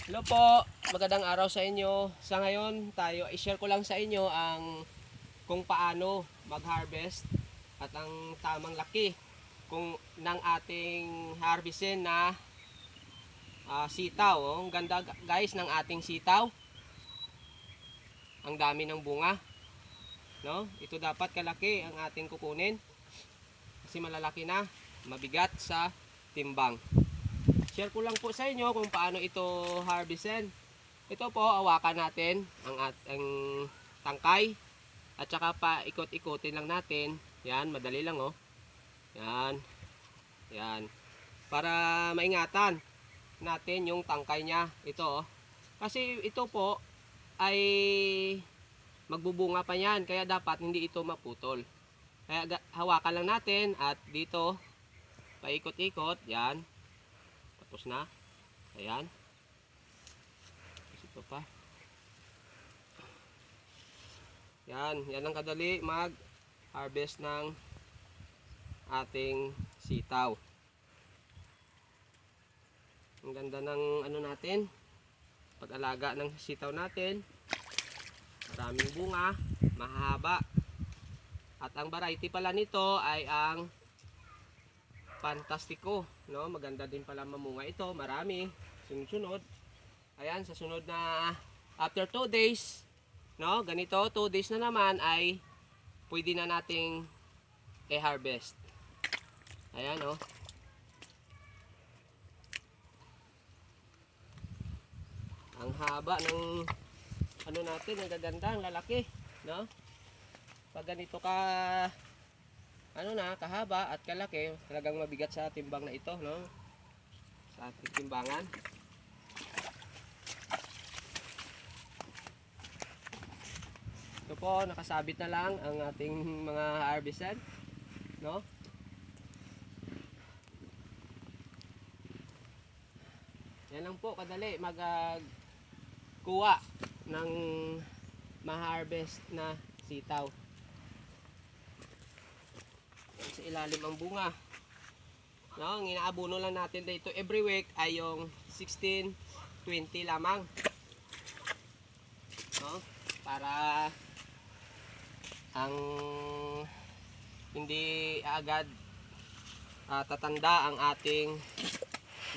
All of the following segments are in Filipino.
Hello po, magandang araw sa inyo. Sa ngayon, i-share ko lang sa inyo ang kung paano mag-harvest at ang tamang laki ng ating harvestin na sitaw. Oh. Ang ganda guys ng ating sitaw. Ang dami ng bunga. No? Ito dapat kalaki ang ating kukunin. Kasi malalaki na, mabigat sa timbang. Share ko lang po sa inyo kung paano ito harvestin. Ito po, hawakan natin ang tangkay at saka pa ikot-ikotin lang natin. Yan, madali lang oh. Yan. Yan. Para maingatan natin yung tangkay niya. Ito oh. Kasi ito po ay magbubunga pa yan. Kaya dapat hindi ito maputol. Kaya hawakan lang natin at dito paikot-ikot. Yan. Tapos na. Ayan. Ito pa. Yan. Yan ang kadali mag-harvest ng ating sitaw. Ang ganda ng ano natin. Pag-alaga ng sitaw natin. Maraming bunga. Mahaba. At ang variety pala nito ay ang Fantastico, no? Maganda din pala mamunga ito, marami. Sunod-sunod. Ayan, sa sunod na after 2 days, no? Ganito, 2 days na naman ay pwede na nating i-harvest. Ayan, oh. Ang haba ng ano natin, ang gaganda, ang lalaki, no? Pag ganito ka kahaba at kalaki, talagang mabigat sa timbang na ito, no? Sa ating timbangan. Ito po, nakasabit na lang ang ating mga harvested, no? Yan lang po, kadali kuha ng ma-harvest na sitaw. Sa ilalim ang bunga. No, ang inaabuno lang natin dito every week ay yung 16-20 lamang. No? Para ang hindi agad tatanda ang ating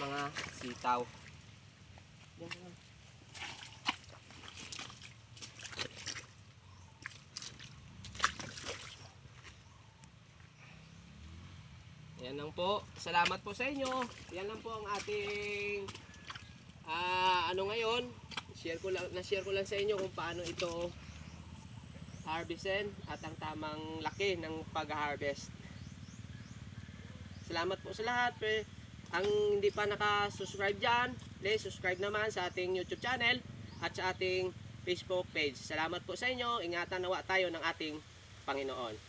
mga sitaw. Yan lang po. Salamat po sa inyo. Yan lang po ang ating ngayon. Na-share ko lang sa inyo kung paano ito harvestin at ang tamang laki ng pag-harvest. Salamat po sa lahat. Ang hindi pa naka-subscribe dyan, please subscribe naman sa ating YouTube channel at sa ating Facebook page. Salamat po sa inyo. Ingatan nawa tayo ng ating Panginoon.